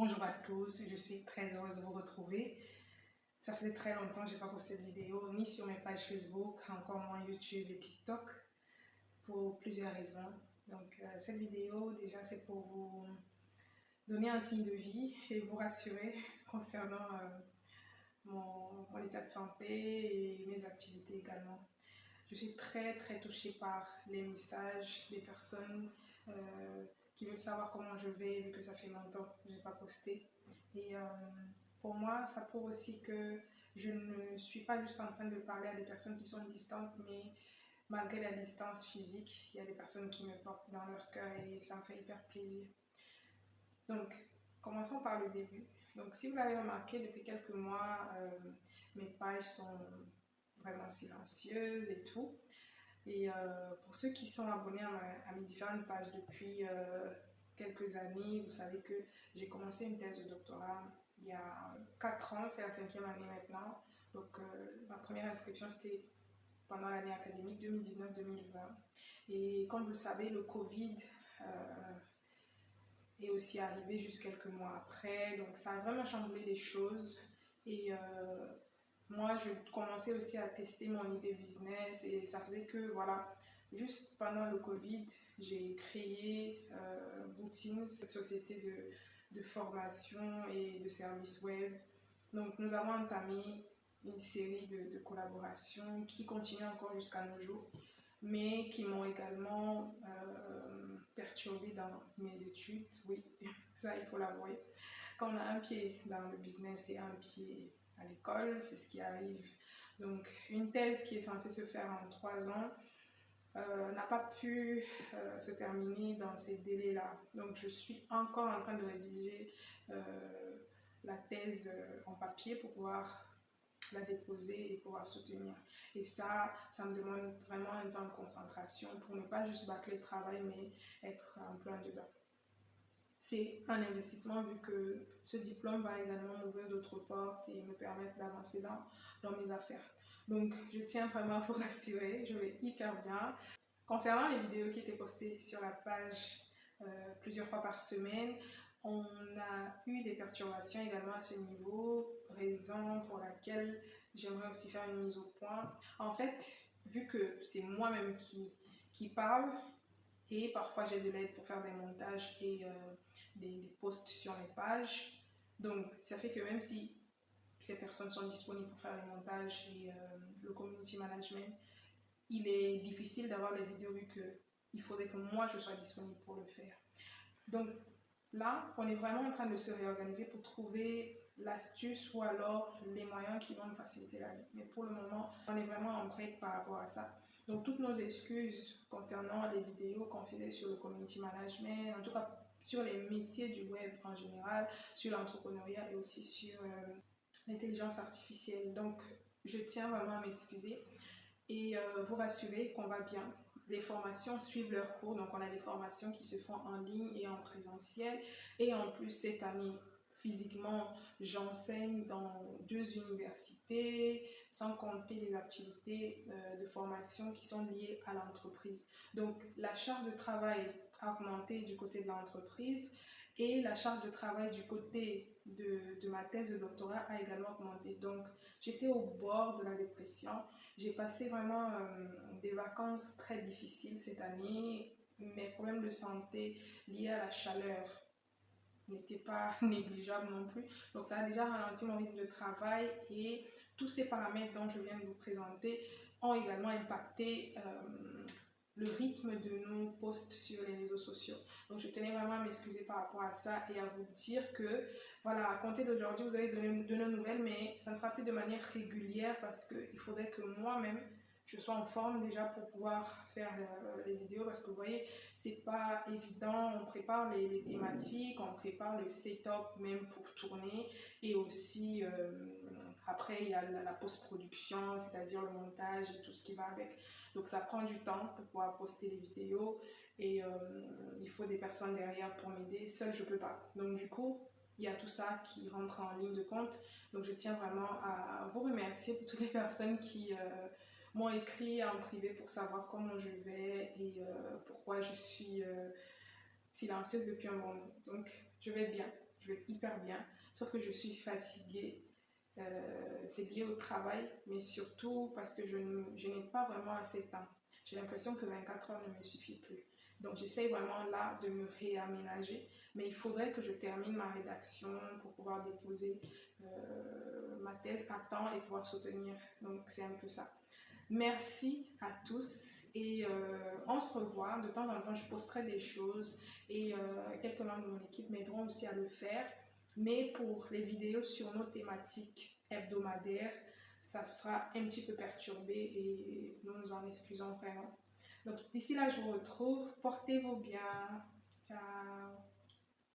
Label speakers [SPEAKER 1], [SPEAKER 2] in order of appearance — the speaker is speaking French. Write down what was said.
[SPEAKER 1] Bonjour à tous, je suis très heureuse de vous retrouver. Ça faisait très longtemps que je n'ai pas posté de vidéo, ni sur mes pages Facebook, encore moins YouTube et TikTok, pour plusieurs raisons. Donc cette vidéo, déjà, c'est pour vous donner un signe de vie et vous rassurer concernant mon état de santé et mes activités également. Je suis très touchée par les messages des personnes qui veulent savoir comment je vais, vu que ça fait longtemps que je n'ai pas posté. Et pour moi, ça prouve aussi que je ne suis pas juste en train de parler à des personnes qui sont distantes, mais malgré la distance physique, il y a des personnes qui me portent dans leur cœur et ça me fait hyper plaisir. Donc, commençons par le début. Donc, si vous l'avez remarqué, depuis quelques mois, mes pages sont vraiment silencieuses et tout. Et pour ceux qui sont abonnés à mes différentes pages depuis quelques années, vous savez que j'ai commencé une thèse de doctorat il y a 4 ans, c'est la 5e année maintenant. Donc ma première inscription c'était pendant l'année académique 2019-2020. Et comme vous le savez, le Covid est aussi arrivé juste quelques mois après. Donc ça a vraiment chamboulé les choses. Et moi, je commençais aussi à tester mon idée business et ça faisait que, voilà, juste pendant le Covid, j'ai créé Bootins, cette société de formation et de services web. Donc, nous avons entamé une série de collaborations qui continuent encore jusqu'à nos jours, mais qui m'ont également perturbée dans mes études. Oui, ça, il faut l'avouer. Quand on a un pied dans le business et un pied à l'école, c'est ce qui arrive. Donc, une thèse qui est censée se faire en 3 ans n'a pas pu se terminer dans ces délais-là. Donc, je suis encore en train de rédiger la thèse en papier pour pouvoir la déposer et pouvoir soutenir. Et ça me demande vraiment un temps de concentration pour ne pas juste bâcler le travail, mais être en plein dedans. C'est un investissement vu que ce diplôme va également m'ouvrir d'autres portes et me permettre d'avancer dans mes affaires. Donc, je tiens vraiment à vous rassurer, je vais hyper bien. Concernant les vidéos qui étaient postées sur la page plusieurs fois par semaine, on a eu des perturbations également à ce niveau, raison pour laquelle j'aimerais aussi faire une mise au point. En fait, vu que c'est moi-même qui parle, et parfois j'ai de l'aide pour faire des montages et des posts sur les pages. Donc ça fait que même si ces personnes sont disponibles pour faire les montages et le community management, il est difficile d'avoir les vidéos vu qu'il faudrait que moi je sois disponible pour le faire. Donc là, on est vraiment en train de se réorganiser pour trouver l'astuce ou alors les moyens qui vont nous faciliter la vie. Mais pour le moment, on est vraiment en break par rapport à ça. Donc toutes nos excuses concernant les vidéos qu'on faisait sur le community management, en tout cas sur les métiers du web en général, sur l'entrepreneuriat et aussi sur l'intelligence artificielle. Donc je tiens vraiment à m'excuser et vous rassurer qu'on va bien. Les formations suivent leur cours, donc on a des formations qui se font en ligne et en présentiel. Et en plus, cette année, physiquement, j'enseigne dans 2 universités, sans compter les activités de formation qui sont liées à l'entreprise. Donc, la charge de travail a augmenté du côté de l'entreprise et la charge de travail du côté de ma thèse de doctorat a également augmenté. Donc, j'étais au bord de la dépression. J'ai passé vraiment des vacances très difficiles cette année. Mes problèmes de santé liés à la chaleur n'étaient pas négligeables non plus. Donc ça a déjà ralenti mon rythme de travail et tous ces paramètres dont je viens de vous présenter ont également impacté le rythme de nos posts sur les réseaux sociaux. Donc je tenais vraiment à m'excuser par rapport à ça et à vous dire que voilà, à compter d'aujourd'hui, vous allez donner de nos nouvelles, mais ça ne sera plus de manière régulière parce qu'il faudrait que moi-même je sois en forme déjà pour pouvoir faire les vidéos parce que vous voyez, c'est pas évident. On prépare les thématiques, on prépare le setup même pour tourner et aussi après il y a la post-production, c'est-à-dire le montage et tout ce qui va avec. Donc ça prend du temps pour pouvoir poster les vidéos et il faut des personnes derrière pour m'aider. Seule je peux pas. Donc du coup, il y a tout ça qui rentre en ligne de compte. Donc je tiens vraiment à vous remercier pour toutes les personnes qui m'ont écrit en privé pour savoir comment je vais et pourquoi je suis silencieuse depuis un moment. Donc je vais bien. je vais hyper bien, sauf que je suis fatiguée. C'est lié au travail, mais surtout parce que je n'ai pas vraiment assez de temps. J'ai l'impression que 24 heures ne me suffit plus. Donc j'essaye vraiment là de me réaménager, mais il faudrait que je termine ma rédaction pour pouvoir déposer ma thèse à temps et pouvoir soutenir. Donc c'est un peu ça. Merci à tous et on se revoit. De temps en temps, je posterai des choses et quelques membres de mon équipe m'aideront aussi à le faire. Mais pour les vidéos sur nos thématiques hebdomadaires, ça sera un petit peu perturbé et nous nous en excusons vraiment. Donc d'ici là, je vous retrouve. Portez-vous bien. Ciao.